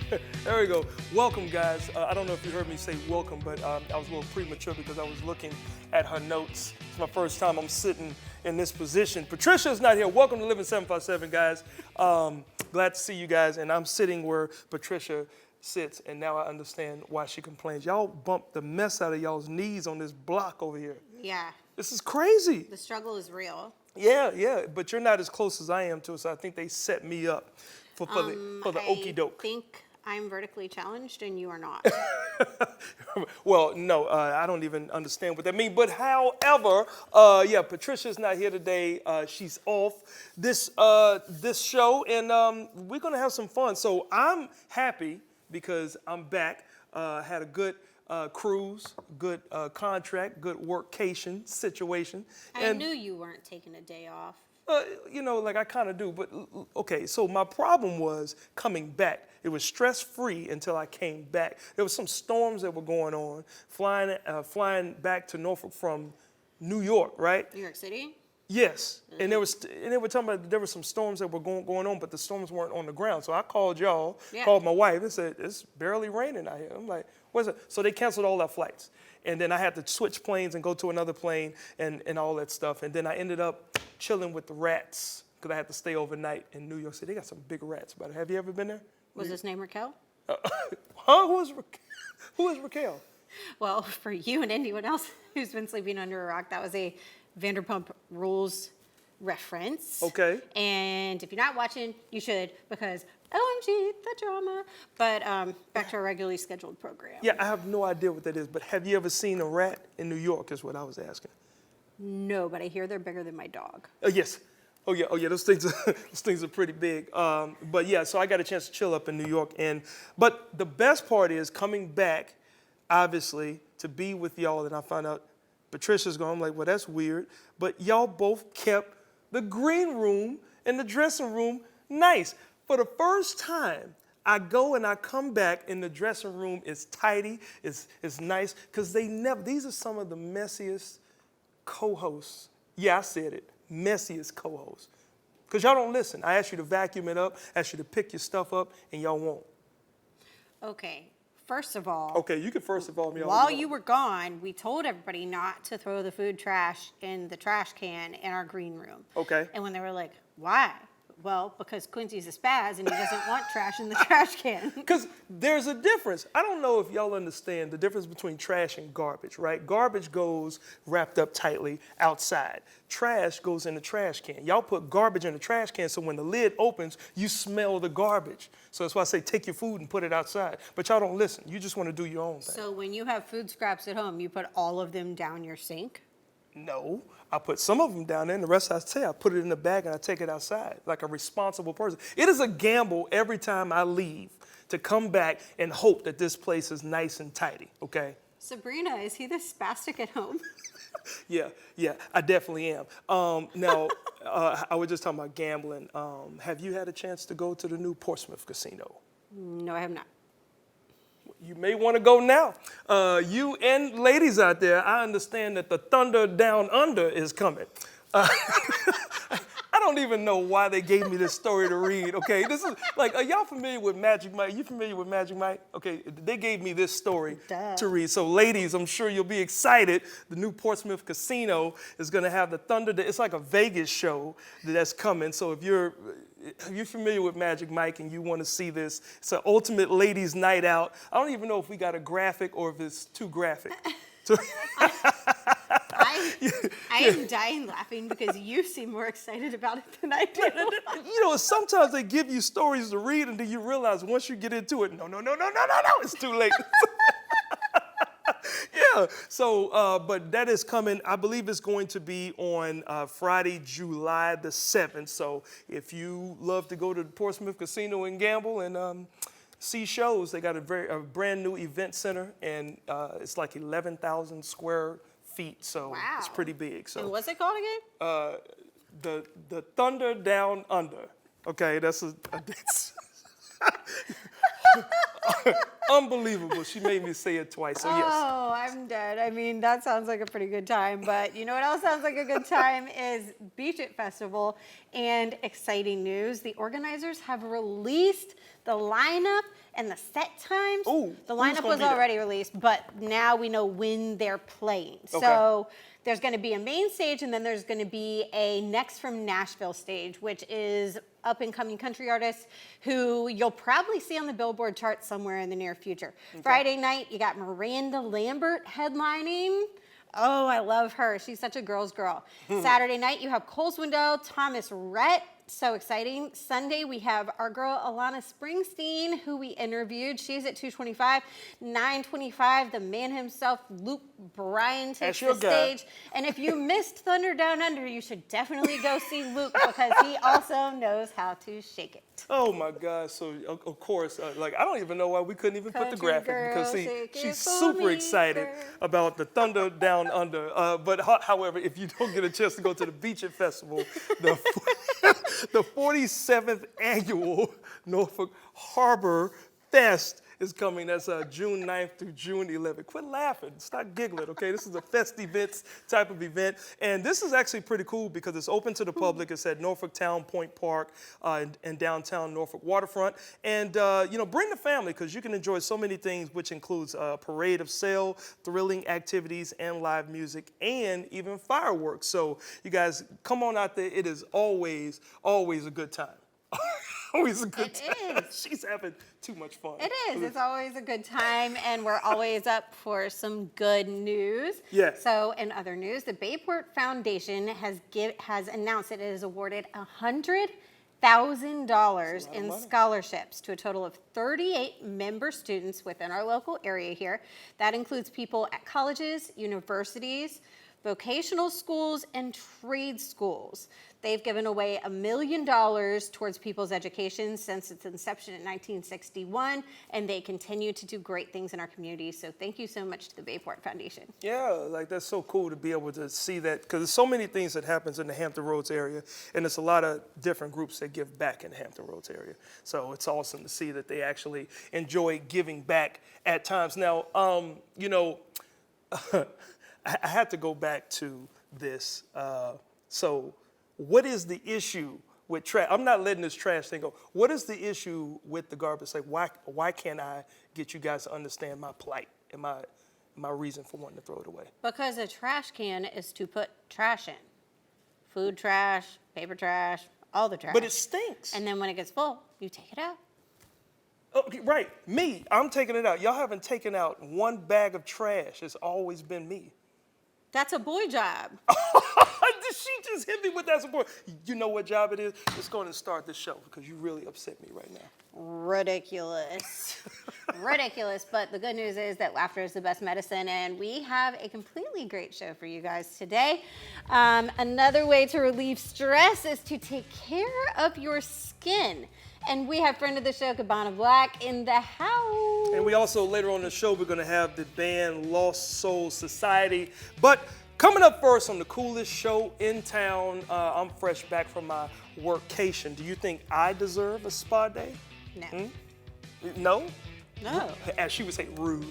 There we go. Welcome, guys. I don't know if you heard me say welcome, but I was a little premature because I was looking at her notes. It's my first time I'm sitting in this position. Patricia's not here. Welcome to Living 757, guys. Glad to see you guys. And I'm sitting where Patricia sits, and now I understand why she complains. Y'all bumped the mess out of y'all's knees on this block over here. Yeah, This is crazy. the struggle is real. Yeah, but you're not as close as I am to it, so I think they set me up for the okey doke. I think I'm vertically challenged and you are not. Well, no, I don't even understand what that means. But however, Patricia's not here today. She's off this show, and we're gonna have some fun. So I'm happy because I'm back. Had a good cruise, good contract, good workcation situation. I knew you weren't taking a day off. I kind of do, but okay, so my problem was coming back. It was stress-free until I came back. There was some storms that were going on, flying back to Norfolk from New York, right? New York City? Yes, and they were talking about there were some storms that were going on, but the storms weren't on the ground. So I called y'all, called my wife, and said, it's barely raining out here. I'm like, what's it? So they canceled all our flights. And then I had to switch planes and go to another plane and all that stuff. And then I ended up chilling with the rats because I had to stay overnight in New York City. They got some big rats, but have you ever been there? Was his name Raquel? Huh? Who is Raquel? Well, for you and anyone else who's been sleeping under a rock, that was a Vanderpump Rules reference. Okay. And if you're not watching, you should, because OMG, the drama. But back to our regularly scheduled program. Yeah, I have no idea what that is, but have you ever seen a rat in New York is what I was asking. No, but I hear they're bigger than my dog. Yes. Oh yeah, those things are pretty big. But yeah, so I got a chance to chill up in New York. But the best part is coming back, obviously, to be with y'all, and I found out Patricia's gone. I'm like, well, that's weird. But y'all both kept the green room and the dressing room nice. For the first time, I go and I come back and the dressing room is tidy, it's nice, because these are some of the messiest co-hosts. Yeah, I said it, messiest co-hosts. Because y'all don't listen. I ask you to vacuum it up, ask you to pick your stuff up, and y'all won't. Okay, first of all. Okay, you can first of all me. While you were gone, we told everybody not to throw the food trash in the trash can in our green room. Okay. And when they were like, why? Well, because Quincy's a spaz and he doesn't want trash in the trash can. Because there's a difference. I don't know if y'all understand the difference between trash and garbage, right? Garbage goes wrapped up tightly outside. Trash goes in the trash can. Y'all put garbage in the trash can so when the lid opens, you smell the garbage. So that's why I say take your food and put it outside. But y'all don't listen. You just want to do your own thing. So when you have food scraps at home, you put all of them down your sink? No, I put some of them down there, and the rest I put it in the bag and I take it outside like a responsible person. It is a gamble every time I leave to come back and hope that this place is nice and tidy, okay? Sabrina, is he the spastic at home? Yeah, I definitely am. Now, I was just talking about gambling. Have you had a chance to go to the new Portsmouth Casino? No, I have not. You may want to go now. You and ladies out there, I understand that the Thunder Down Under is coming. I don't even know why they gave me this story to read, okay? This is like, are y'all familiar with Magic Mike? You familiar with Magic Mike? Okay, they gave me this story to read. So ladies, I'm sure you'll be excited. The new Portsmouth Casino is gonna have the Thunder, it's like a Vegas show that's coming. So if you're familiar with Magic Mike and you want to see this, it's an ultimate ladies' night out. I don't even know if we got a graphic or if it's too graphic. I am dying laughing because you seem more excited about it than I do. You know, sometimes they give you stories to read and then you realize once you get into it, no, it's too late. Yeah, so, but that is coming. I believe it's going to be on Friday, July the 7th. So if you love to go to the Portsmouth Casino and gamble and see shows, they got a brand new event center, and it's like 11,000 square feet, so it's pretty big. So and what's it called again? The Thunder Down Under. Okay, that's Unbelievable. She made me say it twice. So yes. Oh, I'm dead. I mean, that sounds like a pretty good time. But you know what else sounds like a good time is Beach It Festival. And exciting news, the organizers have released the lineup and the set times. Ooh, the who's lineup gonna was be there? already released, but now we know when they're playing. Okay. So there's going to be a main stage, and then there's going to be a Next from Nashville stage, which is up and coming country artists who you'll probably see on the Billboard chart somewhere in the near future. Friday night, you got Miranda Lambert headlining. Oh, I love her. She's such a girl's girl. Saturday night, you have Cole Swindell, Thomas Rhett. So exciting. Sunday, we have our girl Alana Springsteen, who we interviewed. She's at 2:25. 9:25, the man himself, Luke Bryan, takes That's your the guy. stage. And if you missed Thunder Down Under, you should definitely go see Luke because he also knows how to shake it. Oh my God! So of course, like I don't even know why we couldn't even put the Country graphic girl, because see, shake it she's for super me, excited girl. about the Thunder Down Under. But however, if you don't get a chance to go to the Beach It Festival, the 47th annual Norfolk Harbor Fest is coming. That's June 9th through June 11th. Quit laughing. Stop giggling, okay? This is a fest events type of event. And this is actually pretty cool because it's open to the public. It's at Norfolk Town Point Park in downtown Norfolk waterfront. And, bring the family because you can enjoy so many things, which includes a parade of sail, thrilling activities, and live music, and even fireworks. So you guys, come on out there. It is always, always a good time. Always a good time. It is. She's having too much fun. It is. It's always a good time, and we're always up for some good news. Yeah. So, in other news, the Bayport Foundation has announced that it has awarded $100,000 in money. scholarships to a total of 38 member students within our local area here. That includes people at colleges, universities, vocational schools, and trade schools. They've given away $1 million towards people's education since its inception in 1961, and they continue to do great things in our community. So thank you so much to the Bayport Foundation. Yeah, like that's so cool to be able to see that because there's so many things that happens in the Hampton Roads area, and there's a lot of different groups that give back in the Hampton Roads area. So it's awesome to see that they actually enjoy giving back at times. Now, I had to go back to this. So what is the issue with trash? I'm not letting this trash thing go. What is the issue with the garbage? Like, why can't I get you guys to understand my plight and my reason for wanting to throw it away? Because a trash can is to put trash in. Food trash, paper trash, all the trash. But it stinks. And then when it gets full, you take it out. Okay, right, me, I'm taking it out. Y'all haven't taken out one bag of trash. It's always been me. That's a boy job. She just hit me with that support. You know what job it is? Let's go ahead and start this show because you really upset me right now. Ridiculous. Ridiculous. But the good news is that laughter is the best medicine, and we have a completely great show for you guys today. Another way to relieve stress is to take care of your skin. And we have friend of the show, Cabana Black, in the house. And we also, later on in the show, we're going to have the band Lost Soul Society. But coming up first on the coolest show in town, I'm fresh back from my workcation. Do you think I deserve a spa day? No. No? No. As she would say, rude.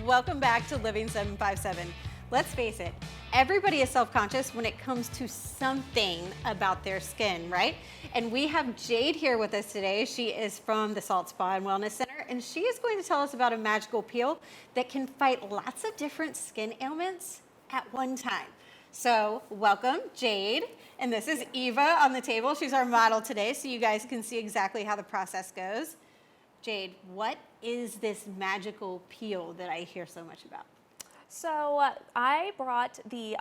Welcome back to Living 757. Let's face it, everybody is self-conscious when it comes to something about their skin, right? And we have Jade here with us today. She is from the Salt Spa and Wellness Center, and she is going to tell us about a magical peel that can fight lots of different skin ailments at one time. So welcome, Jade. And this is Eva on the table. She's our model today, so you guys can see exactly how the process goes. Jade, what is this magical peel that I hear so much about? So I brought the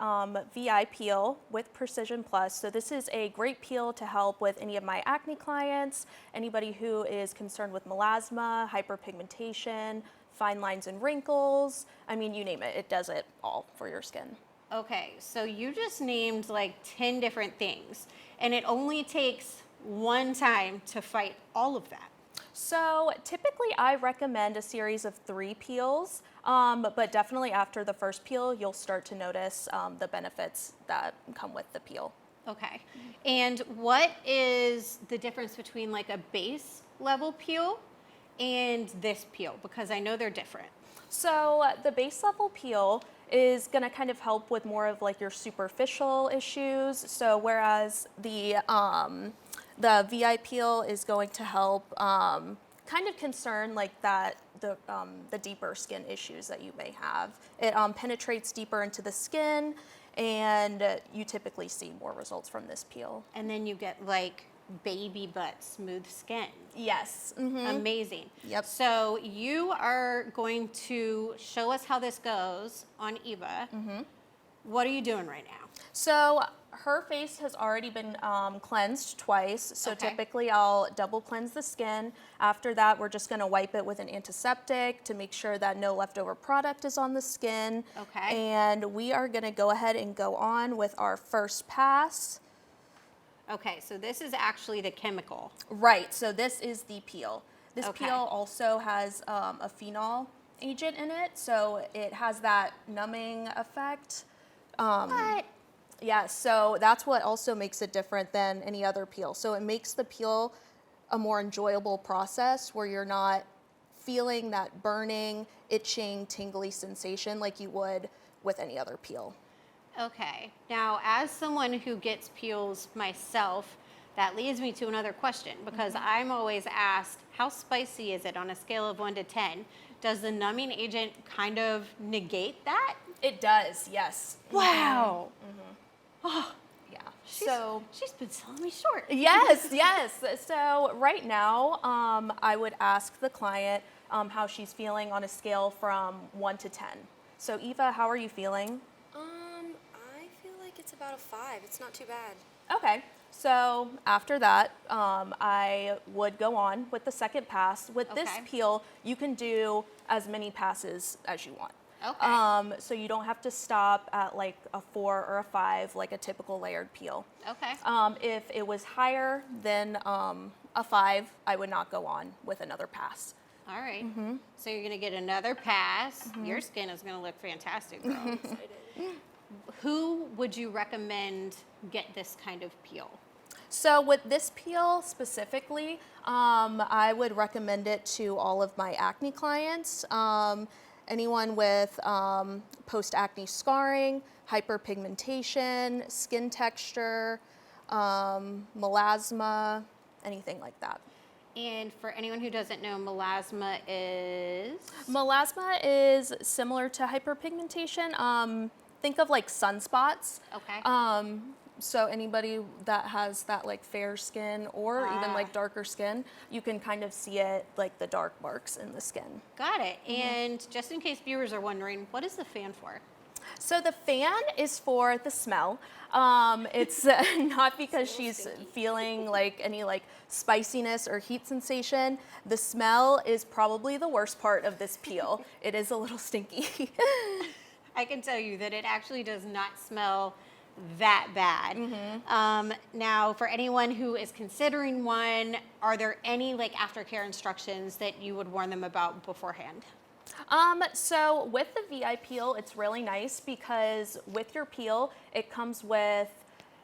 VI peel with Precision Plus. So this is a great peel to help with any of my acne clients, anybody who is concerned with melasma, hyperpigmentation, fine lines and wrinkles. I mean, you name it, it does it all for your skin. Okay, so you just named like 10 different things, and it only takes one time to fight all of that. So typically I recommend a series of 3 peels, but definitely after the first peel, you'll start to notice the benefits that come with the peel. Okay, and what is the difference between like a base level peel and this peel? Because I know they're different. So the base level peel is going to kind of help with more of like your superficial issues. So whereas the VI peel is going to help kind of concern like that the deeper skin issues that you may have. It penetrates deeper into the skin, and you typically see more results from this peel. And then you get like baby butt smooth skin. Yes. Amazing. Yep. So you are going to show us how this goes on Eva. What are you doing right now? So her face has already been cleansed twice. So Okay. typically I'll double cleanse the skin. After that, we're just gonna wipe it with an antiseptic to make sure that no leftover product is on the skin. Okay. And we are gonna go ahead and go on with our first pass. Okay, so this is actually the chemical. Right, so this is the peel. This Okay. peel also has a phenol agent in it, so it has that numbing effect. What? Yeah, so that's what also makes it different than any other peel. So it makes the peel a more enjoyable process where you're not feeling that burning, itching, tingly sensation like you would with any other peel. Okay, now as someone who gets peels myself, that leads me to another question because I'm always asked, how spicy is it on a scale of 1 to 10? Does the numbing agent kind of negate that? It does, yes. Wow. Yeah. So She's been selling me short. yes, yes. So right now, I would ask the client how she's feeling on a scale from 1 to 10. So Eva, how are you feeling? I feel like it's about a 5. It's not too bad. Okay. So after that, I would go on with the second pass. With this Okay. peel, you can do as many passes as you want. Okay. So you don't have to stop at like a 4 or a 5 like a typical layered peel. Okay. If it was higher than a 5, I would not go on with another pass. All right. So you're going to get another pass. Your skin is going to look fantastic, girl. Who would you recommend get this kind of peel? So with this peel specifically, I would recommend it to all of my acne clients. Anyone with post-acne scarring, hyperpigmentation, skin texture, melasma, anything like that. And for anyone who doesn't know, melasma is? Melasma is similar to hyperpigmentation. Think of like sunspots. Okay. So anybody that has that like fair skin or even like darker skin, you can kind of see it like the dark marks in the skin. Got it. And just in case viewers are wondering, what is the fan for? So the fan is for the smell. It's not because she's feeling like any like spiciness or heat sensation. The smell is probably the worst part of this peel. It is a little stinky. I can tell you that it actually does not smell that bad. Now, for anyone who is considering one, are there any like aftercare instructions that you would warn them about beforehand? So with the VI peel, it's really nice because with your peel, it comes with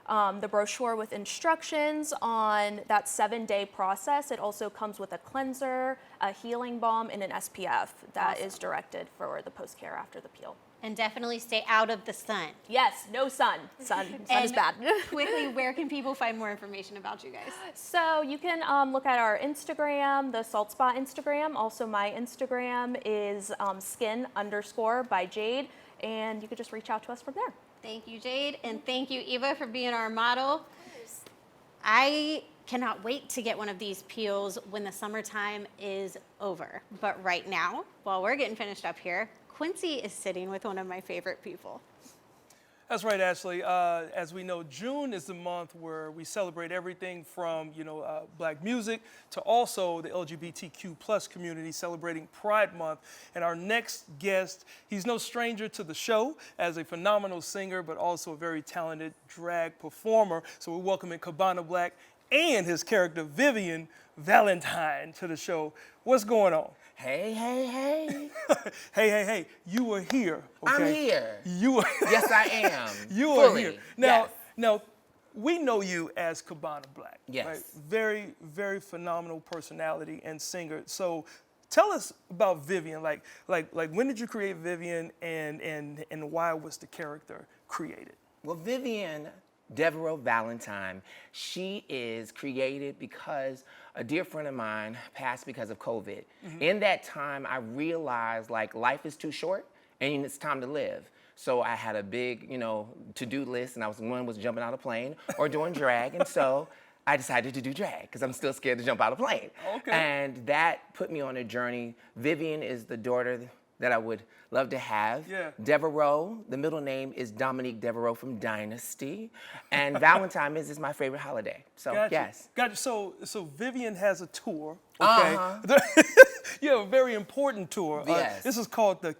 the brochure with instructions on that 7-day process. It also comes with a cleanser, a healing balm, and an SPF that is directed for the post-care after the peel. And definitely stay out of the sun. Yes, no sun. Sun is And bad. quickly, where can people find more information about you guys? So you can look at our Instagram, the Salt Spa Instagram. Also, my Instagram is skin_by Jade, and you could just reach out to us from there. Thank you, Jade, and thank you, Eva, for being our model. I cannot wait to get one of these peels when the summertime is over. But right now, while we're getting finished up here, Quincy is sitting with one of my favorite people. That's right, Ashley. As we know, June is the month where we celebrate everything from, Black music to also the LGBTQ plus community celebrating Pride Month. And our next guest, he's no stranger to the show as a phenomenal singer, but also a very talented drag performer. So we're welcoming Cabana Black and his character Vivian Valentine to the show. What's going on? Hey, hey, hey. Hey, you were here. Okay? I'm here. You were Yes, I am. You are Fully. here. Now, Yes. now, we know you as Cabana Black. Yes. Right? Very, very phenomenal personality and singer. So tell us about Vivian. Like when did you create Vivian and why was the character created? Well, Vivian Devereaux Valentine, she is created because a dear friend of mine passed because of COVID. In that time, I realized life is too short and it's time to live. So I had a big, to-do list, and one was jumping out of a plane or doing drag, and so I decided to do drag because I'm still scared to jump out of a plane. Okay. And that put me on a journey. Vivian is the daughter that I would love to have. Yeah. Devereaux, the middle name is Dominique Devereaux from Dynasty. And Valentine is my favorite holiday. So, Gotcha. yes. Gotcha. So Vivian has a tour. Okay. You have a very important tour. Yes. This is called the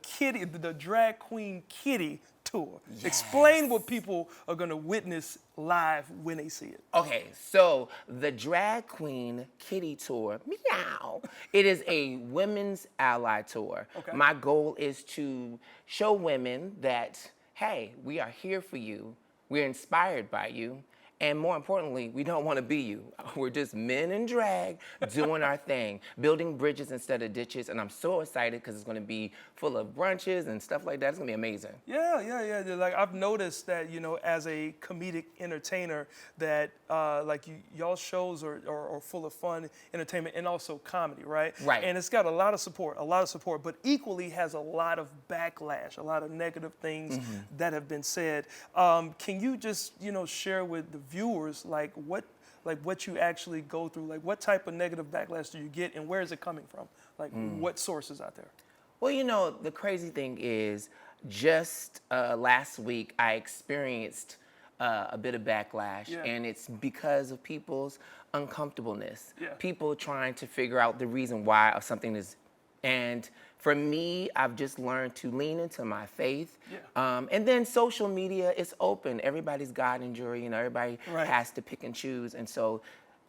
Drag Queen Kitty Tour. Explain what people are going to witness live when they see it. Okay, so the Drag Queen Kitty Tour, meow. It is a women's ally tour. Okay. My goal is to show women that, hey, we are here for you. We're inspired by you. And more importantly, we don't want to be you. We're just men in drag doing our thing, building bridges instead of ditches. And I'm so excited because it's going to be full of brunches and stuff like that. It's going to be amazing. Yeah. Like I've noticed that, as a comedic entertainer, that y'all shows are full of fun, entertainment, and also comedy, right? Right. And it's got a lot of support, but equally has a lot of backlash, a lot of negative things that have been said. Can you just, share with the viewers what you actually go through? Like what type of negative backlash do you get and where is it coming from? Like what sources out there? Well, the crazy thing is just last week I experienced a bit of backlash, and it's because of people's uncomfortableness. Yeah. People trying to figure out the reason why something is, and for me, I've just learned to lean into my faith. Yeah. And then social media is open. Everybody's God and jury, everybody Right. has to pick and choose. And so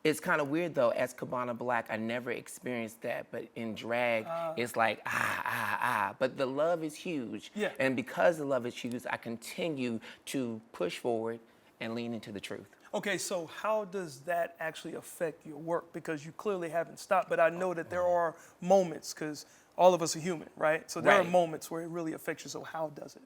it's kind of weird though, as Cabana Black, I never experienced that, but in drag, it's like, but the love is huge. Yeah. And because the love is huge, I continue to push forward and lean into the truth. Okay, so how does that actually affect your work? Because you clearly haven't stopped, but I know that there are moments, because all of us are human, right? So there are Right. moments where it really affects you, so how does it?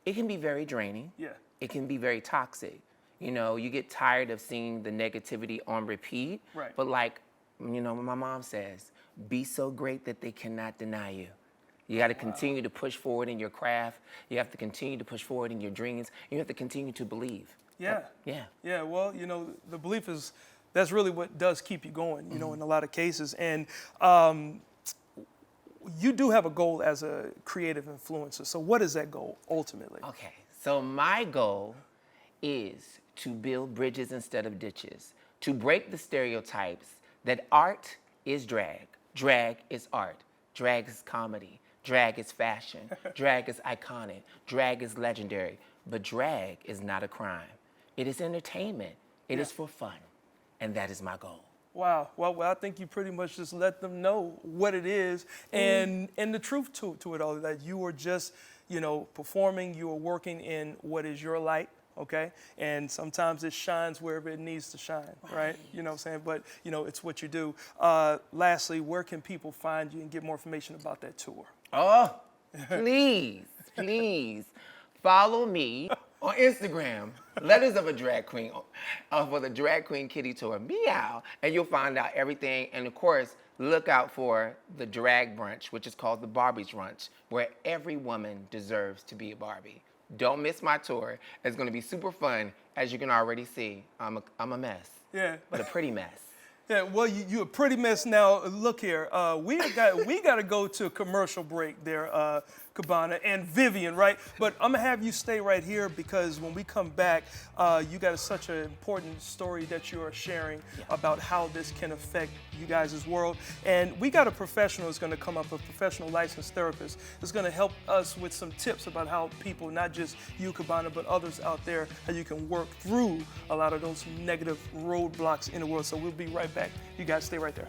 It can be very draining. Yeah. It can be very toxic. You get tired of seeing the negativity on repeat. Right. But my mom says, be so great that they cannot deny you. You got to continue to push forward in your craft. You have to continue to push forward in your dreams. You have to continue to believe. Yeah. Yeah. Yeah, well, the belief that's really what does keep you going, in a lot of cases. And you do have a goal as a creative influencer. So what is that goal ultimately? Okay, so my goal is to build bridges instead of ditches, to break the stereotypes that art is drag is art, drag is comedy, drag is fashion, drag is iconic, drag is legendary, but drag is not a crime. It is entertainment, it is for fun, and that is my goal. Wow. Well, I think you pretty much just let them know what it is and the truth to it all, that you are just, performing, you are working in what is your light, okay? And sometimes it shines wherever it needs to shine, right? You know what I'm saying? But, it's what you do. Lastly, where can people find you and get more information about that tour? Oh, please follow me on Instagram, Letters of a Drag Queen, for the Drag Queen Kitty Tour, meow, and you'll find out everything. And of course, look out for the drag brunch, which is called the Barbie's Brunch, where every woman deserves to be a Barbie. Don't miss my tour. It's gonna be super fun. As you can already see, I'm a mess, Yeah. but a pretty mess. Yeah, well, you're a pretty mess now. Look here, we got to go to a commercial break there. Cabana, and Vivian, right? But I'm gonna have you stay right here because when we come back, you got such an important story that you are sharing about how this can affect you guys' world. And we got a professional that's gonna come up, a professional licensed therapist, that's gonna help us with some tips about how people, not just you, Cabana, but others out there, how you can work through a lot of those negative roadblocks in the world. So we'll be right back. You guys stay right there.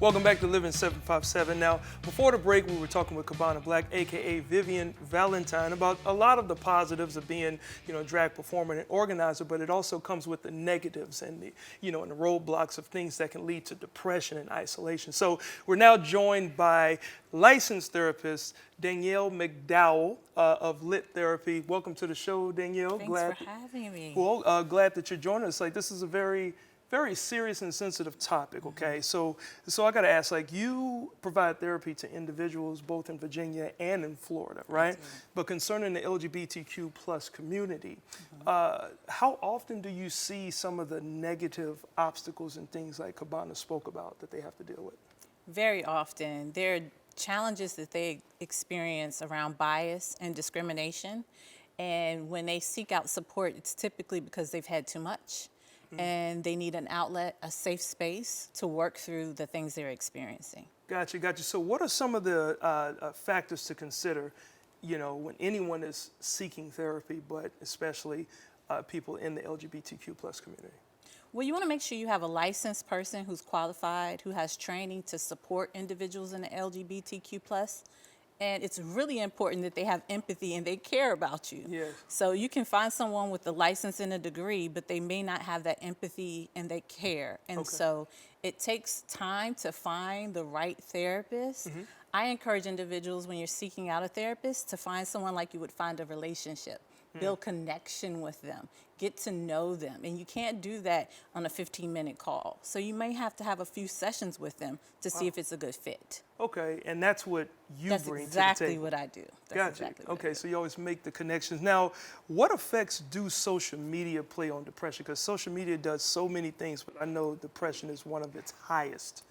Welcome back to Living 757. Now, before the break, we were talking with Cabana Black, aka Vivian Valentine, about a lot of the positives of being, a drag performer and organizer, but it also comes with the negatives and the, and the roadblocks of things that can lead to depression and isolation. So we're now joined by licensed therapist Danielle McDowell of Lit Therapy. Welcome to the show, Danielle. Thanks for having me. Well, glad that you're joining us. Like, this is a very serious and sensitive topic, okay? So I gotta ask, you provide therapy to individuals both in Virginia and in Florida, right? But concerning the LGBTQ plus community, how often do you see some of the negative obstacles and things like Cabana spoke about that they have to deal with? Very often. There are challenges that they experience around bias and discrimination. And when they seek out support, it's typically because they've had too much. And they need an outlet, a safe space to work through the things they're experiencing. Gotcha. So what are some of the factors to consider, when anyone is seeking therapy, but especially people in the LGBTQ plus community? Well, you want to make sure you have a licensed person who's qualified, who has training to support individuals in the LGBTQ plus. And it's really important that they have empathy and they care about you. Yes. So you can find someone with a license and a degree, but they may not have that empathy and they care. And so it takes time to find the right therapist. I encourage individuals, when you're seeking out a therapist, to find someone like you would find a relationship. Build connection with them, get to know them. And you can't do that on a 15-minute call. So you may have to have a few sessions with them to see if it's a good fit. Okay, and that's what you That's bring exactly to the table. what I do. That's Gotcha. exactly what I Okay, do. so you always make the connections. Now, what effects do social media play on depression? Because social media does so many things, but I know depression is one of its highest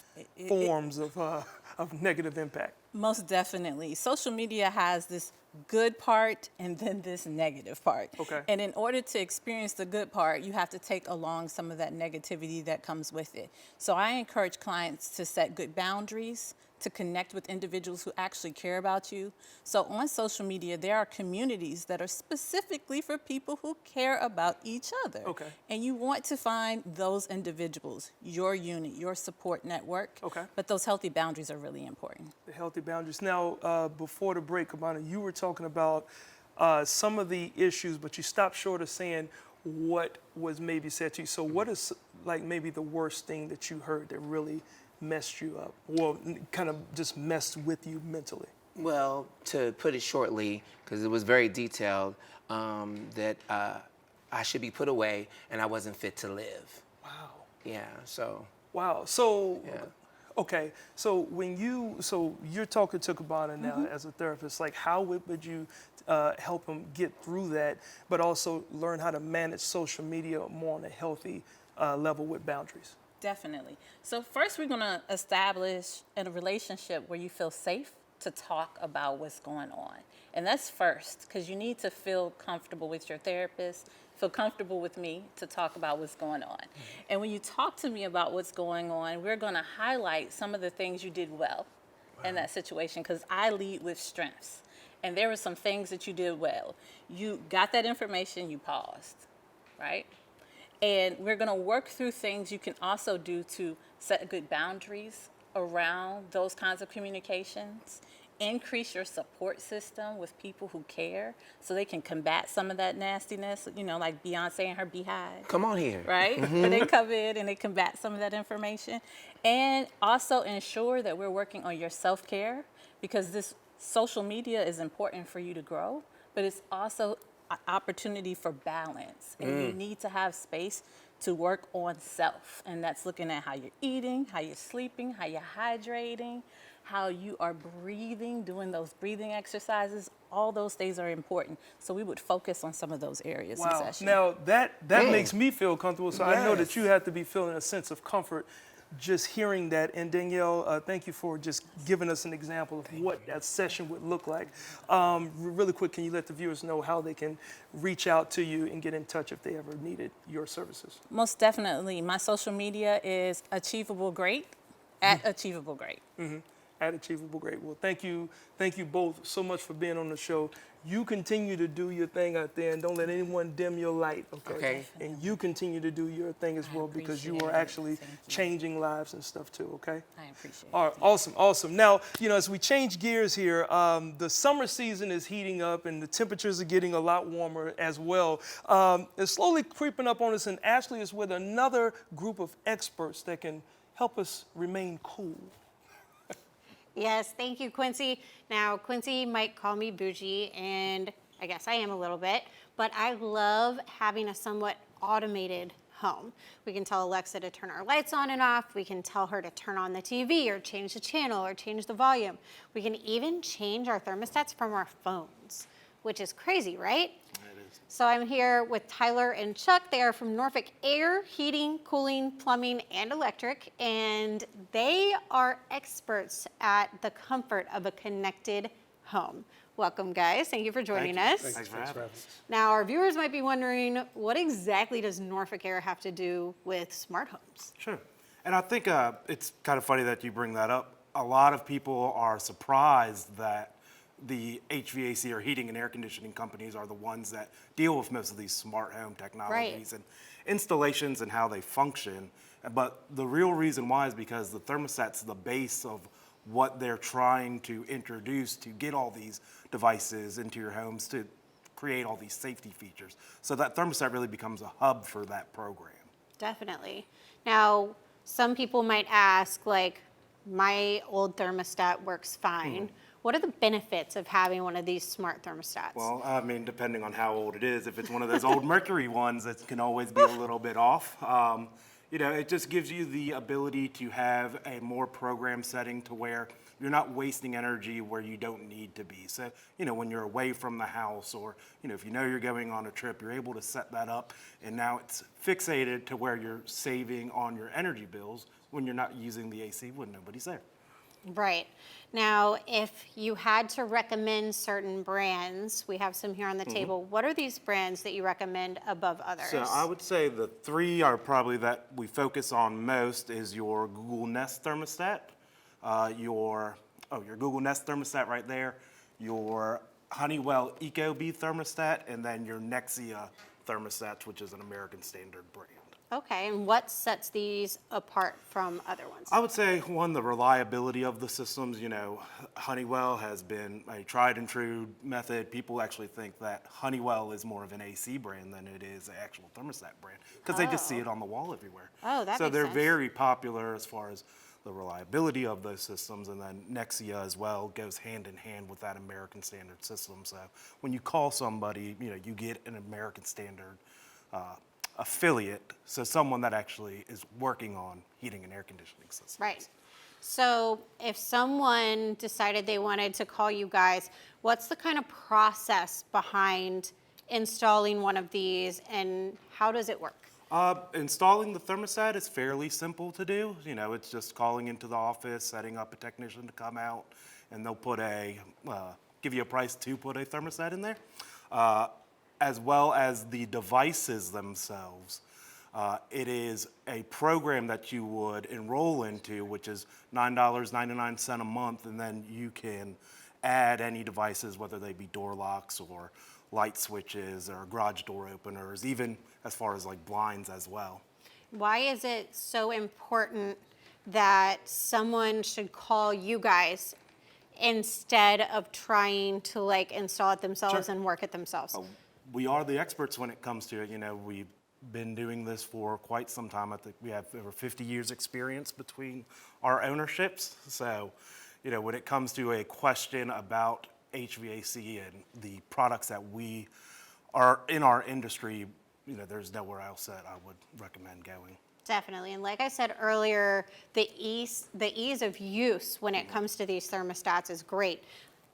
forms of negative impact. Most definitely. Social media has this good part and then this negative part. Okay. And in order to experience the good part, you have to take along some of that negativity that comes with it. So I encourage clients to set good boundaries, to connect with individuals who actually care about you. So on social media, there are communities that are specifically for people who care about each other. Okay. And you want to find those individuals, your unit, your support network. Okay. But those healthy boundaries are really important. The healthy boundaries. Now, before the break, Cabana, you were talking about some of the issues, but you stopped short of saying what was maybe said to you. So what is maybe the worst thing that you heard that really messed you up, or kind of just messed with you mentally? Well, to put it shortly, because it was very detailed, that I should be put away and I wasn't fit to live. Wow. Yeah, so. Wow. So, Yeah. okay. So you're talking to Cabana now as a therapist. How would you help him get through that, but also learn how to manage social media more on a healthy level with boundaries? Definitely. So first we're going to establish a relationship where you feel safe to talk about what's going on. And that's first, because you need to feel comfortable with your therapist, feel comfortable with me to talk about what's going on. And when you talk to me about what's going on, we're going to highlight some of the things you did well in that situation, because I lead with strengths. And there were some things that you did well. You got that information, you paused, right? And we're going to work through things you can also do to set good boundaries around those kinds of communications. Increase your support system with people who care so they can combat some of that nastiness, like Beyonce and her Beehive. Come on here. Right? Where they come in and they combat some of that information. And also ensure that we're working on your self-care, because this social media is important for you to grow, but it's also opportunity for balance, and you need to have space to work on self, and that's looking at how you're eating, how you're sleeping, how you're hydrating, how you are breathing, doing those breathing exercises. All those things are important. So we would focus on some of those areas in Wow. session. Now that makes me feel comfortable. So I know that Yes. you have to be feeling a sense of comfort just hearing that. And Danielle, thank you for just giving us an example of what that session would look like. Really quick, can you let the viewers know how they can reach out to you and get in touch if they ever needed your services? Most definitely. My social media is Achievable Great, at Achievable Great. At Achievable Great. Well, thank you both so much for being on the show. You continue to do your thing out there and don't let anyone dim your light, okay? Okay. And you continue to do your thing as well because you are appreciate it. actually Thank you. changing lives and stuff too, okay? I appreciate it. All right, awesome. Now, as we change gears here, the summer season is heating up and the temperatures are getting a lot warmer as well. It's slowly creeping up on us, and Ashley is with another group of experts that can help us remain cool. Yes, thank you, Quincy. Now, Quincy might call me bougie, and I guess I am a little bit, but I love having a somewhat automated home. We can tell Alexa to turn our lights on and off. We can tell her to turn on the TV or change the channel or change the volume. We can even change our thermostats from our phones, which is crazy, right? So I'm here with Tyler and Chuck. They are from Norfolk Air, Heating, Cooling, Plumbing, and Electric, and they are experts at the comfort of a connected home. Welcome, guys. Thank you for joining us. Thanks for having us. Now, our viewers might be wondering, what exactly does Norfolk Air have to do with smart homes? Sure. And I think it's kind of funny that you bring that up. A lot of people are surprised that the HVAC or heating and air conditioning companies are the ones that deal with most of these smart home technologies and installations and how they function. But the real reason why is because the thermostat's the base of what they're trying to introduce to get all these devices into your homes to create all these safety features. So that thermostat really becomes a hub for that program. Definitely. Now, some people might ask, like, my old thermostat works fine. What are the benefits of having one of these smart thermostats? Well, I mean, depending on how old it is, if it's one of those old Mercury ones, it can always be a little bit off. It just gives you the ability to have a more programmed setting to where you're not wasting energy where you don't need to be. So, when you're away from the house or, if you're going on a trip, you're able to set that up and now it's fixated to where you're saving on your energy bills when you're not using the AC when nobody's there. Right. Now, if you had to recommend certain brands, we have some here on the table. What are these brands that you recommend above others? So I would say the three are probably that we focus on most is your Google Nest thermostat, your Google Nest thermostat right there, your Honeywell ecobee thermostat, and then your Nexia thermostat, which is an American Standard brand. Okay, and what sets these apart from other ones? I would say, one, the reliability of the systems. Honeywell has been a tried and true method. People actually think that Honeywell is more of an AC brand than it is an actual thermostat brand because they just see it on the wall everywhere. Oh, that So makes they're sense. very popular as far as the reliability of those systems, and then Nexia as well goes hand in hand with that American Standard system. So when you call somebody, you get an American Standard affiliate, so someone that actually is working on heating and air conditioning systems. Right. So if someone decided they wanted to call you guys, what's the kind of process behind installing one of these and how does it work? Installing the thermostat is fairly simple to do. It's just calling into the office, setting up a technician to come out, and they'll give you a price to put a thermostat in there. As well as the devices themselves. It is a program that you would enroll into, which is $9.99 a month, and then you can add any devices, whether they be door locks or light switches or garage door openers, even as far as like blinds as well. Why is it so important that someone should call you guys instead of trying to install it themselves and work it themselves? We are the experts when it comes to it. We've been doing this for quite some time. I think we have over 50 years experience between our ownerships. So, when it comes to a question about HVAC and the products that we in our industry, there's nowhere else that I would recommend going. Definitely. And like I said earlier, the ease of use when it comes to these thermostats is great.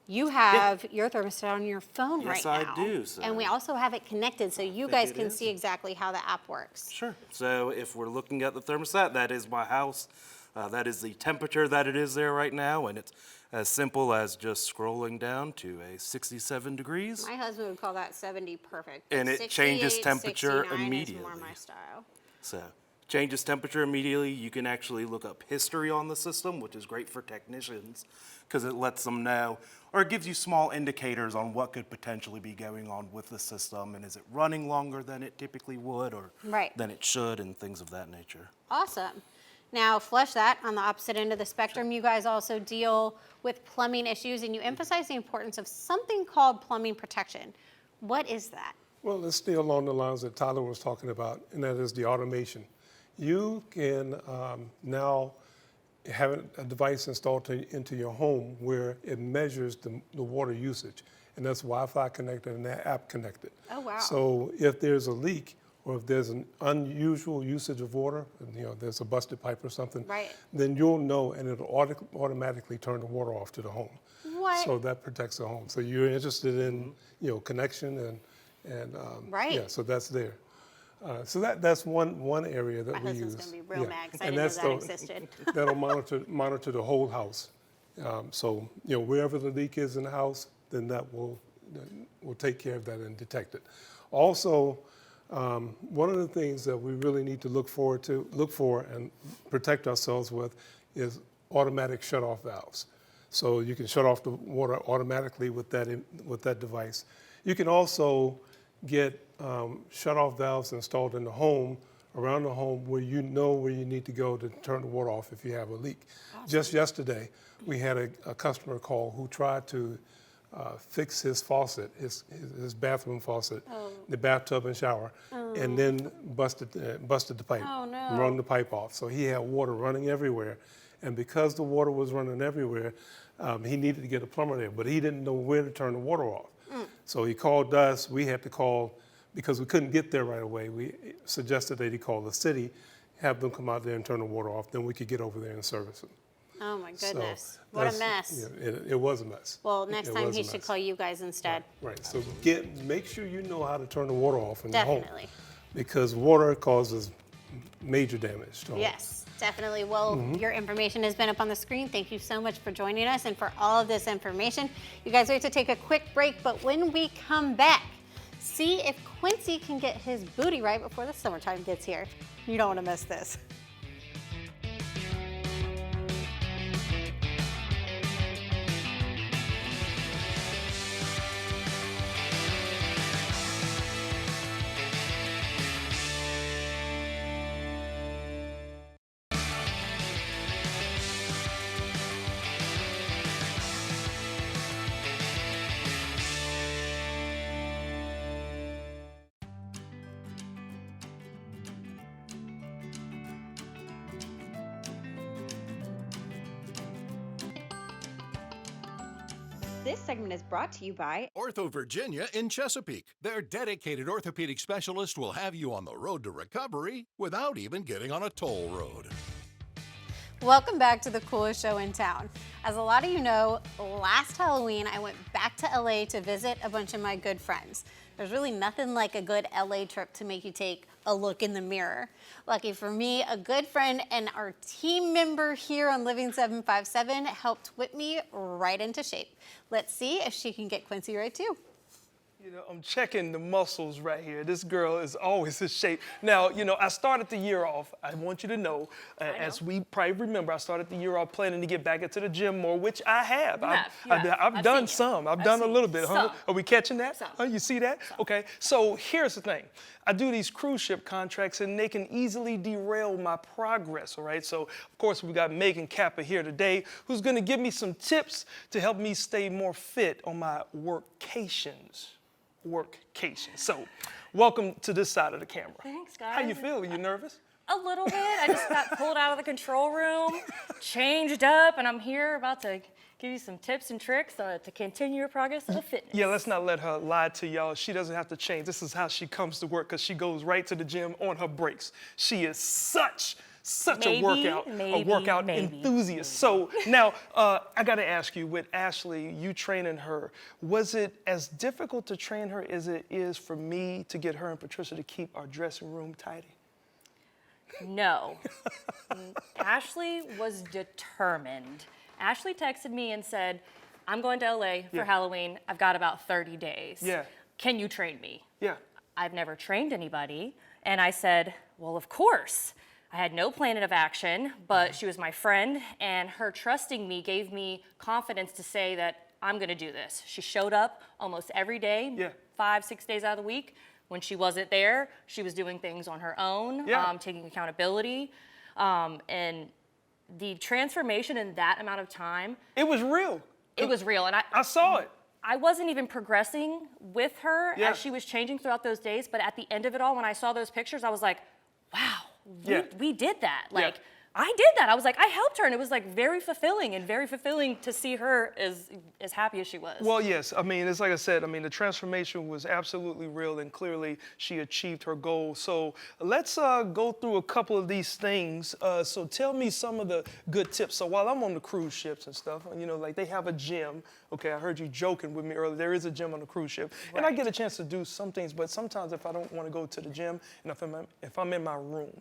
You have your thermostat on your phone Yes, right now. I do, so- And we also have it connected so you guys can see exactly how the app works. Sure. So if we're looking at the thermostat, that is my house. That is the temperature that it is there right now, and it's as simple as just scrolling down to a 67 degrees. My husband would call that 70 perfect. And but it changes 68, temperature 69 is more immediately. my style. So changes temperature immediately. You can actually look up history on the system, which is great for technicians because it lets them know, or it gives you small indicators on what could potentially be going on with the system, and is it running longer than it typically would or Right. than it should, and things of that nature. Awesome. Now, flush that on the opposite end of the spectrum. You guys also deal with plumbing issues, and you emphasize the importance of something called plumbing protection. What is that? Well, let's stay along the lines that Tyler was talking about, and that is the automation. You can now have a device installed into your home where it measures the water usage, and that's Wi-Fi connected and that app connected. Oh, wow. So if there's a leak or if there's an unusual usage of water, there's a busted pipe or something, Right. then you'll know, and it'll automatically turn the water off to the home. What? So that protects the home. So you're interested in, connection and Right. yeah, so that's there. So that's one area that My we husband's use. gonna be real mad 'cause I And didn't know that's that existed. That'll monitor the whole house. So wherever the leak is in the house, then that will take care of that and detect it. Also, one of the things that we really need to look for and protect ourselves with is automatic shut-off valves. So you can shut off the water automatically with that device. You can also get shut-off valves installed in the home, around the home, where you know where you need to go to turn the water off if you have a leak. Just yesterday, we had a customer call who tried to fix his faucet, his bathroom faucet, the bathtub and shower, and then busted the pipe, Oh, no. and run the pipe off. So he had water running everywhere, and because the water was running everywhere, he needed to get a plumber there, but he didn't know where to turn the water off. So he called us. We had to call because we couldn't get there right away. We suggested that he call the city, have them come out there and turn the water off. Then we could get over there and service it. Oh my So goodness. What a that's- mess. Yeah, it was a mess. Well, next It time was he a should mess. call you guys instead. Right. So make sure you know how to turn the water off in your home. Definitely. Because water causes major damage to homes. Yes, definitely. Well, your information has been up on the screen. Thank you so much for joining us and for all of this information. You guys, we have to take a quick break, but when we come back, see if Quincy can get his booty right before the summertime gets here. You don't want to miss this. This segment is brought to you by Ortho Virginia in Chesapeake. Their dedicated orthopedic specialist will have you on the road to recovery without even getting on a toll road. Welcome back to the coolest show in town. As a lot of you know, last Halloween I went back to LA to visit a bunch of my good friends. There's really nothing like a good LA trip to make you take a look in the mirror. Lucky for me, a good friend and our team member here on Living 757 helped whip me right into shape. Let's see if she can get Quincy right too. I'm checking the muscles right here. This girl is always in shape. Now, I started the year off. I want you to know, as we probably remember, I started the year off planning to get back into the gym more, which I have. I've done some. I've done a little bit. Huh? Are we catching that? Huh? You see that? Okay. So here's the thing. I do these cruise ship contracts, and they can easily derail my progress, all right? So, of course, we got Megan Kappa here today, who's going to give me some tips to help me stay more fit on my workcations. So, welcome to this side of the camera. Thanks, guys. How you feel? You nervous? A little bit. I just got pulled out of the control room, changed up, and I'm here about to give you some tips and tricks to continue your progress of fitness. Yeah, let's not let her lie to y'all. She doesn't have to change. This is how she comes to work because she goes right to the gym on her breaks. She is such a workout enthusiast. So now I got to ask you, with Ashley, you training her, was it as difficult to train her as it is for me to get her and Patricia to keep our dressing room tidy? No. Ashley was determined. Ashley texted me and said, I'm going to LA for Halloween. I've got about 30 days. Yeah. Can you train me? Yeah. I've never trained anybody. And I said, well, of course. I had no plan of action, but she was my friend, and her trusting me gave me confidence to say that I'm gonna do this. She showed up almost every day, 5-6 days out of the week. When she wasn't there, she was doing things on her own, taking accountability. And the transformation in that amount of time. It was real. It was real. And I saw it. I wasn't even progressing with her as she was changing throughout those days. But at the end of it all, when I saw those pictures, I was like, wow, we did that. Like, I did that. I was like, I helped her, and it was like very fulfilling to see her as happy as she was. Well, yes. I mean, it's like I said, I mean, the transformation was absolutely real, and clearly she achieved her goal. So let's go through a couple of these things. So tell me some of the good tips. So while I'm on the cruise ships and stuff, you know, like they have a gym. Okay, I heard you joking with me earlier. There is a gym on the cruise ship. Right. And I get a chance to do some things, but sometimes if I don't want to go to the gym, and if I'm in my room,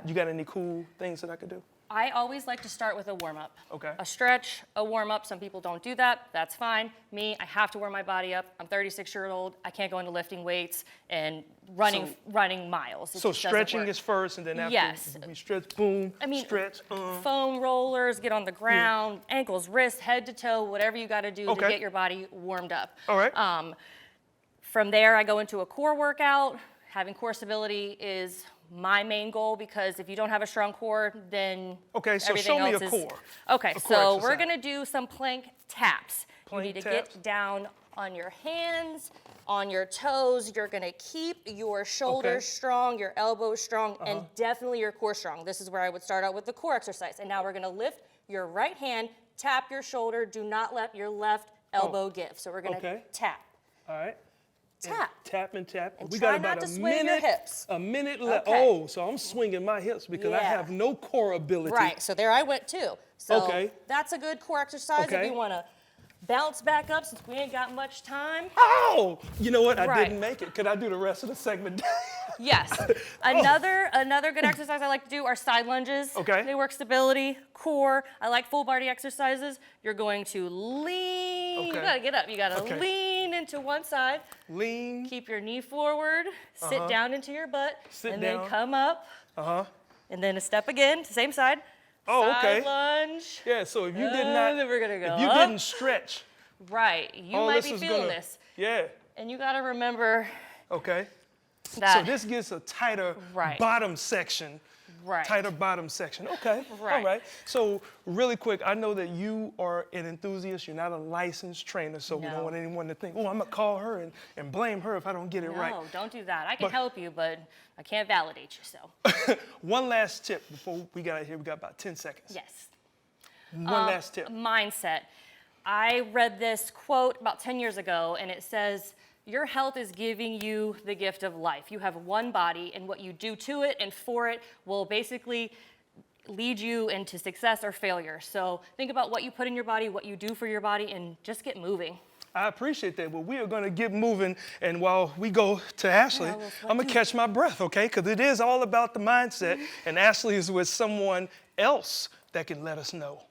you got any cool things that I could do? I always like to start with a warm-up. Okay. A stretch, a warm-up. Some people don't do that. That's fine. Me, I have to warm my body up. I'm 36-year-old. I can't go into lifting weights and running miles. So stretching is first, and then after we stretch, boom, stretch. Foam rollers, get on the ground, ankles, wrists, head to toe, whatever you got to do to get your body warmed up. All right. From there, I go into a core workout. Having core stability is my main goal, because if you don't have a strong core, then so show me a core. Okay, so we're gonna do some plank taps. You need to taps. get down on your hands, on your toes. You're gonna keep your shoulders strong, your elbows strong, and definitely your core strong. This is where I would start out with the core exercise. And now we're gonna lift your right hand, tap your shoulder. Do not let your left elbow give. So we're gonna tap. All right. Tap. Tap and tap. And We try got about not to a swing minute. your hips. A minute left. Okay. Oh, so I'm swinging my hips because I have no core ability. Right. So there I went too. So that's a good core exercise if you want to bounce back up, since we ain't got much time. Oh, you know what? I didn't make it. Could I do the rest of the segment? Yes. Another good exercise I like to do are side lunges. Okay. They work stability, core. I like full body exercises. You're going to lean. You gotta get up. You gotta lean into one side. Lean. Keep your knee forward. Sit down into your butt. Sit down. Then come up. And then a step again, same side. Side lunge. Yeah, so if you did not, then we're gonna go if you up. didn't stretch. Right, you might be feeling this. Yeah. And you gotta remember that. So this gets a tighter bottom section. Right. Tighter bottom section. Okay. Right. All right. So really quick, I know that you are an enthusiast. You're not a licensed trainer, so we don't want anyone to think, oh, I'm gonna call her and blame her if I don't get it right. No, don't do that. I can help you, but I can't validate you, so. One last tip before we got out here. We got about 10 seconds. Yes. One last tip. Mindset. I read this quote about 10 years ago, and it says, your health is giving you the gift of life. You have one body, and what you do to it and for it will basically lead you into success or failure. So think about what you put in your body, what you do for your body, and just get moving. I appreciate that. Well, we are going to get moving, and while we go to Ashley, I'm going to catch my breath, okay? Because it is all about the mindset, and Ashley is with someone else that can let us know.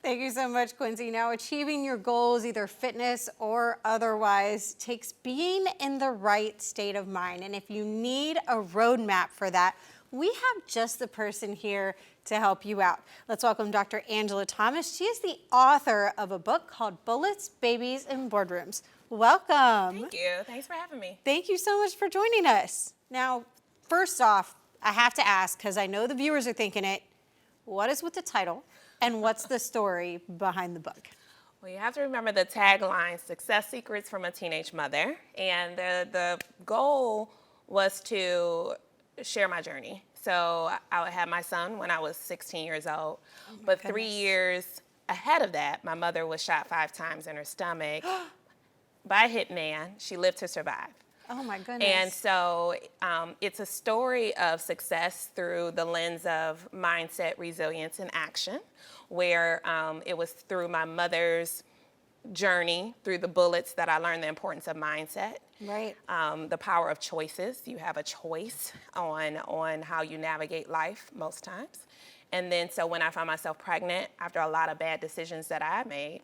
Thank you so much, Quincy. Now, achieving your goals, either fitness or otherwise, takes being in the right state of mind. And if you need a roadmap for that, we have just the person here to help you out. Let's welcome Dr. Angela Thomas. She is the author of a book called Bullets, Babies, and Boardrooms. Welcome. Thank you. Thanks for having me. Thank you so much for joining us. Now, first off, I have to ask, because I know the viewers are thinking it, what is with the title? And what's the story behind the book? Well, you have to remember the tagline, Success Secrets from a Teenage Mother. And the goal was to share my journey. So I had my son when I was 16 years old. But 3 years ahead of that, my mother was shot 5 times in her stomach by a hitman. She lived to survive. Oh my goodness. And so it's a story of success through the lens of mindset, resilience, and action, where it was through my mother's journey, through the bullets, that I learned the importance of mindset. Right. The power of choices. You have a choice on how you navigate life most times. And then so when I found myself pregnant, after a lot of bad decisions that I made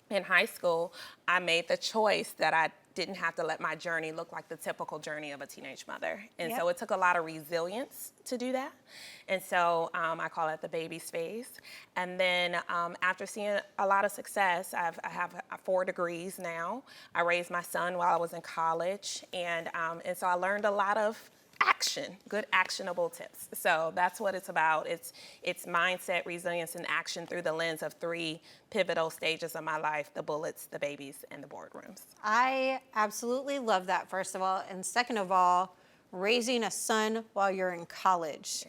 in high school, I made the choice that I didn't have to let my journey look like the typical journey of a teenage mother. And so it took a lot of resilience to do that. And so I call it the baby phase. And then after seeing a lot of success, I have 4 degrees now. I raised my son while I was in college. And so I learned a lot of good actionable tips. So that's what it's about. It's mindset, resilience, and action through the lens of 3 pivotal stages of my life: the bullets, the babies, and the boardrooms. I absolutely love that, first of all. And second of all, raising a son while you're in college.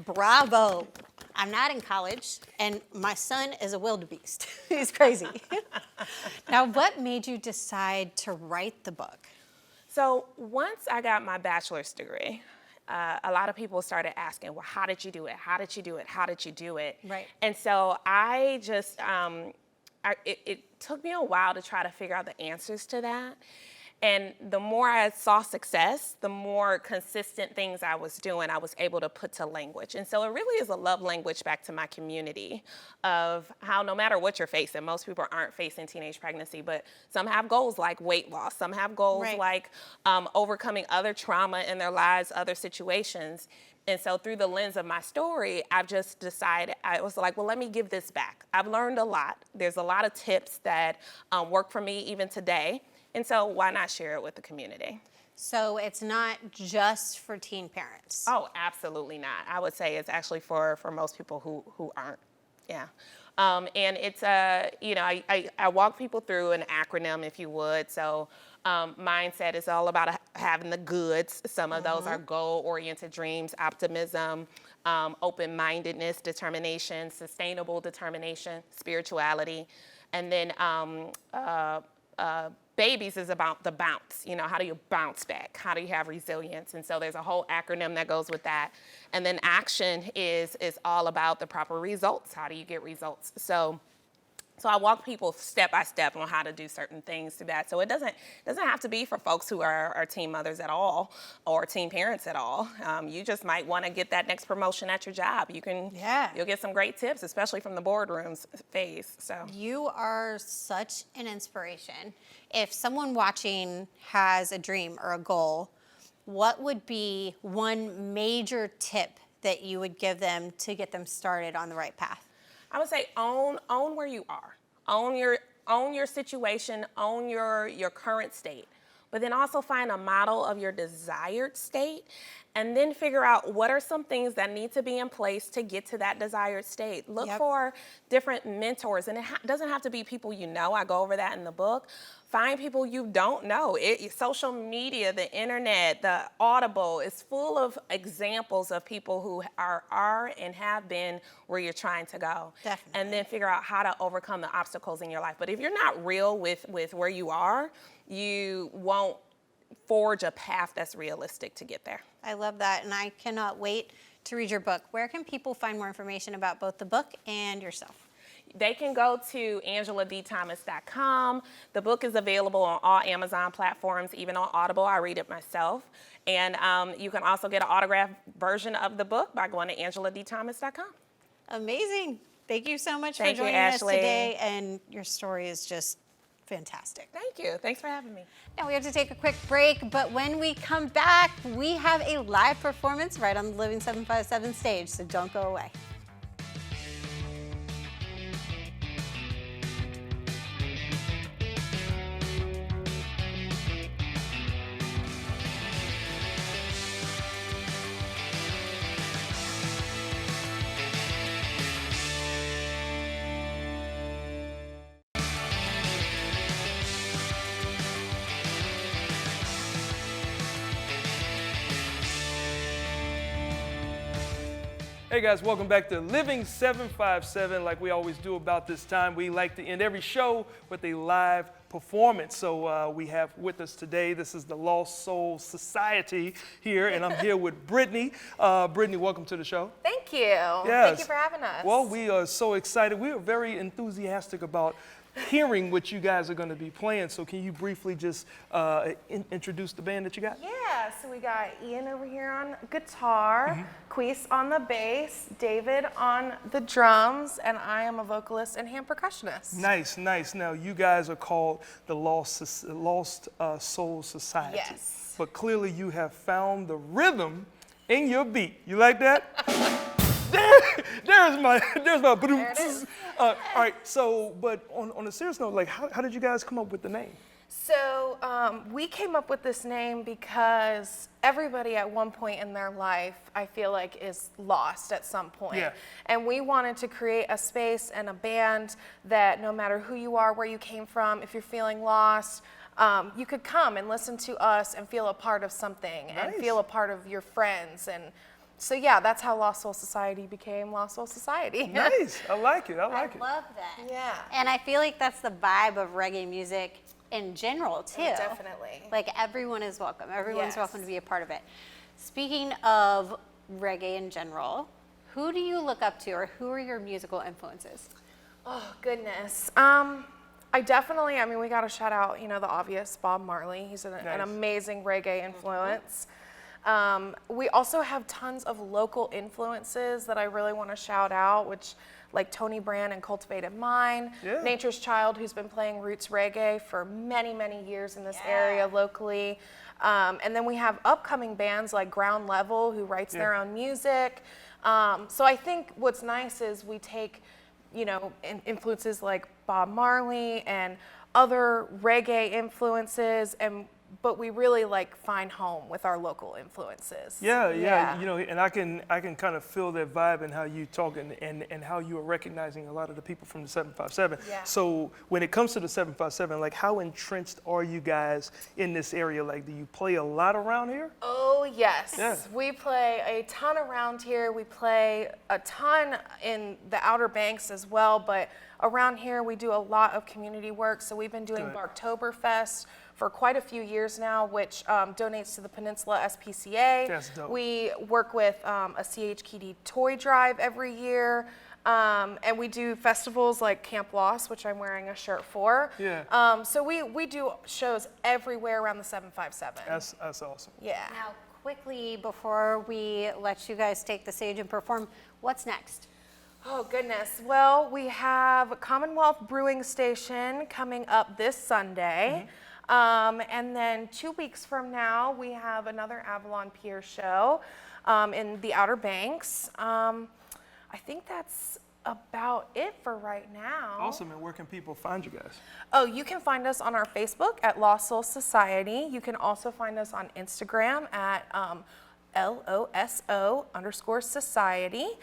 Bravo. I'm not in college, and my son is a wildebeest. He's crazy. Now, what made you decide to write the book? So once I got my bachelor's degree, a lot of people started asking, well, how did you do it? How did you do it? How did you do it? Right. And so I just, it took me a while to try to figure out the answers to that. And the more I saw success, the more consistent things I was doing, I was able to put to language. And so it really is a love language back to my community of how no matter what you're facing, most people aren't facing teenage pregnancy, but some have goals like weight loss. Some have goals like overcoming other trauma in their lives, other situations. And so through the lens of my story, I've just decided, I was like, well, let me give this back. I've learned a lot. There's a lot of tips that work for me even today. And so why not share it with the community? So it's not just for teen parents. Oh, absolutely not. I would say it's actually for most people who aren't. Yeah. And it's, I walk people through an acronym, if you would. So mindset is all about having the goods. Some of those are goal-oriented dreams, optimism, open-mindedness, determination, sustainable determination, spirituality. And then babies is about the bounce. You know, how do you bounce back? How do you have resilience? And so there's a whole acronym that goes with that. And then action is all about the proper results. How do you get results? So I walk people step by step on how to do certain things to that. So it doesn't have to be for folks who are teen mothers at all or teen parents at all. You just might want to get that next promotion at your job. You'll get some great tips, especially from the boardrooms phase. So you are such an inspiration. If someone watching has a dream or a goal, what would be one major tip that you would give them to get them started on the right path? I would say own where you are. Own your situation, own your current state. But then also find a model of your desired state, and then figure out what are some things that need to be in place to get to that desired state. Look for different mentors, and it doesn't have to be people you know. I go over that in the book. Find people you don't know. Social media, the internet, the Audible is full of examples of people who are and have been where you're trying to go. Definitely. And then figure out how to overcome the obstacles in your life. But if you're not real with where you are, you won't forge a path that's realistic to get there. I love that, and I cannot wait to read your book. Where can people find more information about both the book and yourself? They can go to AngelaDThomas.com. The book is available on all Amazon platforms, even on Audible. I read it myself. And you can also get an autographed version of the book by going to AngelaDThomas.com. Amazing. Thank you so much for Thank you, joining us Ashley. today, and your story is just fantastic. Thank you. Thanks for having me. Now we have to take a quick break, but when we come back, we have a live performance right on the Living 757 stage, so don't go away. Hey guys, welcome back to Living 757. Like we always do about this time, we like to end every show with a live performance. So we have with us today, this is the Lost Soul Society here, and I'm here with Brittany. Brittany, welcome to the show. Thank you. Yes. Thank you for having us. Well, we are so excited. We are very enthusiastic about hearing what you guys are going to be playing. So can you briefly just introduce the band that you got? Yeah, so we got Ian over here on guitar, Queese on the bass, David on the drums, and I am a vocalist and hand percussionist. Nice, nice. Now, you guys are called the Lost Soul Society. Yes. But clearly you have found the rhythm in your beat. You like that? There's my There it is. all right, so, but on a serious note, like, how did you guys come up with the name? So we came up with this name because everybody at one point in their life, I feel like, is lost at some point. Yeah. And we wanted to create a space and a band that no matter who you are, where you came from, if you're feeling lost, you could come and listen to us and feel a part of something and Nice. feel a part of your friends. And so, yeah, that's how Lost Soul Society became Lost Soul Society. Nice, I like it, I like it. Love that. Yeah. And I feel like that's the vibe of reggae music in general, too. Definitely. Like, everyone is welcome. Everyone's Yes. welcome to be a part of it. Speaking of reggae in general, who do you look up to, or who are your musical influences? Oh, goodness. I mean, we got to shout out, you know, the obvious, Bob Marley. He's an Nice. amazing reggae influence. We also have tons of local influences that I really want to shout out, which like Tony Brand and Cultivated Mind, Yeah. Nature's Child, who's been playing roots reggae for many, many years in this area locally. And then we have upcoming bands like Ground Level, who writes their own music. So I think what's nice is we take, you know, influences like Bob Marley and other reggae influences, but we really like find home with our local influences. Yeah, you know, and I can kind of feel that vibe and how you talk and how you are recognizing a lot of the people from the 757. Yeah. So when it comes to the 757, like, how entrenched are you guys in this area? Like, do you play a lot around here? Oh, yes. Yeah. We play a ton around here. We play a ton in the Outer Banks as well, but around here we do a lot of community work. So we've been doing Good. Barktoberfest for quite a few years now, which donates to the Peninsula SPCA. That's dope. We work with a CHKD toy drive every year. And we do festivals like Camp Lost, which I'm wearing a shirt for. Yeah. So we do shows everywhere around the 757. That's awesome. Yeah. Now, quickly, before we let you guys take the stage and perform, what's next? Oh, goodness. Well, we have Commonwealth Brewing Station coming up this Sunday. And then 2 weeks from now, we have another Avalon Pier show in the Outer Banks. I think that's about it for right now. Awesome, and where can people find you guys? Oh, you can find us on our Facebook at Lost Soul Society. You can also find us on Instagram at LOSO_society.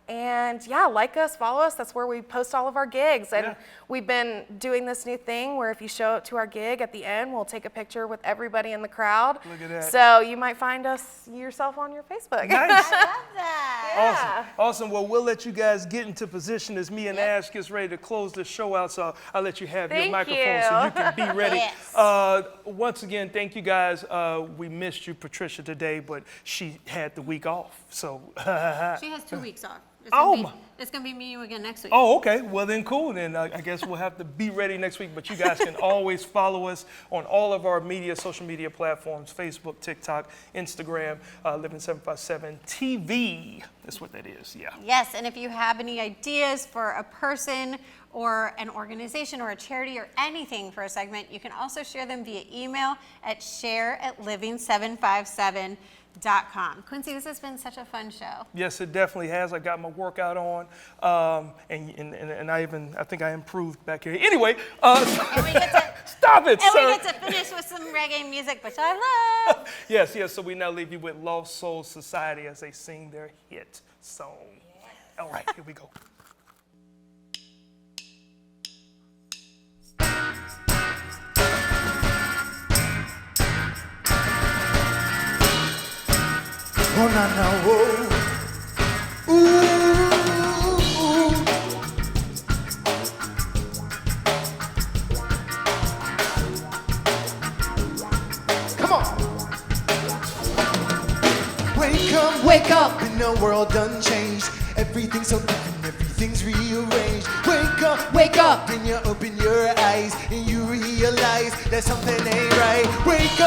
And yeah, like us, follow us. That's where we post all of our gigs. And we've been doing this new thing where if you show up to our gig at the end, we'll take a picture with everybody in the crowd. Look at that. So you might find us yourself on your Facebook. Nice. Love that. Awesome. Well, we'll let you guys get into position as me and Ash gets ready to close the show out. So I'll let you have your Thank microphone so you you. can be ready. Yes. Once again, thank you guys. We missed you, Patricia, today, but she had the week off. So. She has 2 weeks off. It's gonna be me and you again next week. Oh, okay. Well, then cool. Then I guess we'll have to be ready next week. But you guys can always follow us on all of our social media platforms, Facebook, TikTok, Instagram, Living 757 TV. That's what that is, yeah. Yes, and if you have any ideas for a person or an organization or a charity or anything for a segment, you can also share them via email at share@living757.com. Quincy, this has been such a fun show. Yes, it definitely has. I got my workout on, and I think I improved back here. Anyway, And we get to, stop it, and sir. we get to finish with some reggae music, which I love. Yes. So we now leave you with Lost Soul Society as they sing their hit song. All right, here we go. Oh, na, na, whoa. Come on. Wake up, and the world done changed. Everything's so different, everything's rearranged. Wake up, then you open your eyes and you realize that something ain't right. Wake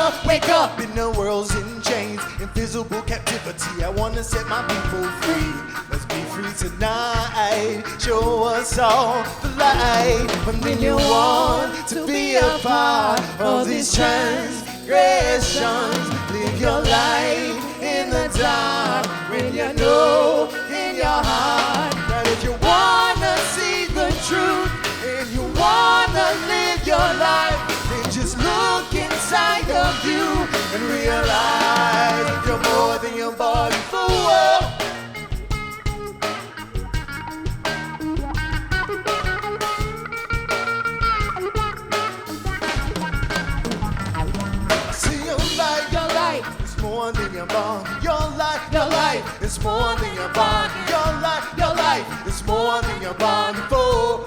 up, and the world's in chains, invisible captivity. I wanna set my people free. Let's be free tonight. Show us all the light. When then you want to be a part of these transgressions, live your life in the dark when you know in your heart that if you wanna see the truth and you wanna live your life, then just look inside of you and realize you're more than your body for world. See your life is more than your body. Your life is more than your body. Your life is more than your body for.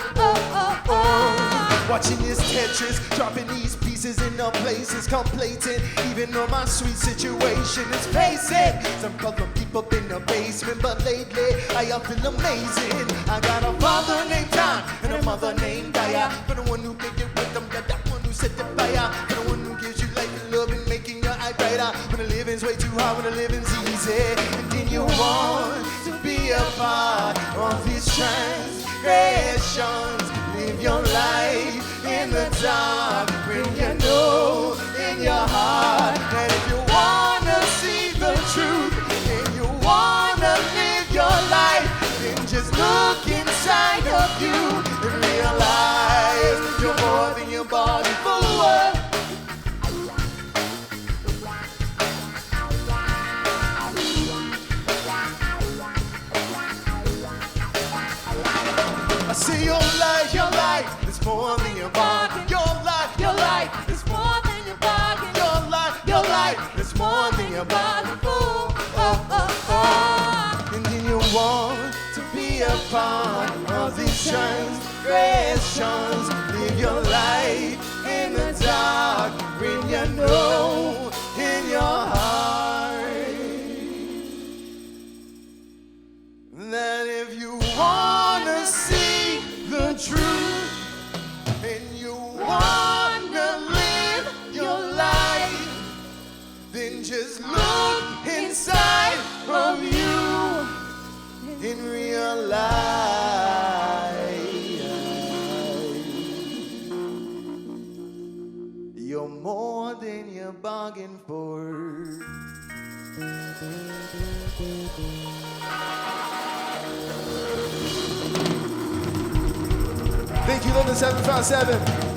Watching this Tetris, dropping these pieces in the places, complacent. Even though my sweet situation is facing some problem deep up in the basement, but lately I feel amazing. I got a father named John and a mother named Daya. For the one who gave you wisdom, that one who set the fire. For the one who gives you life and love and making your eye brighter. When the living's way too hard, when the living's easy, and then you want to be a part of these transgressions. Live your life in the dark when you know in your heart that if you wanna see the truth and you wanna live your life, then just look inside of you and realize you're more than your body for work. I see your life is more than your body. Your life is more than your body. Your life is more than your body. And then you want to be a part of these transgressions. Live your life in the dark when you know in your heart that if you wanna see the truth and you wanna live your life, then just look inside of you and realize you're more than you bargained for. Thank you, London 757.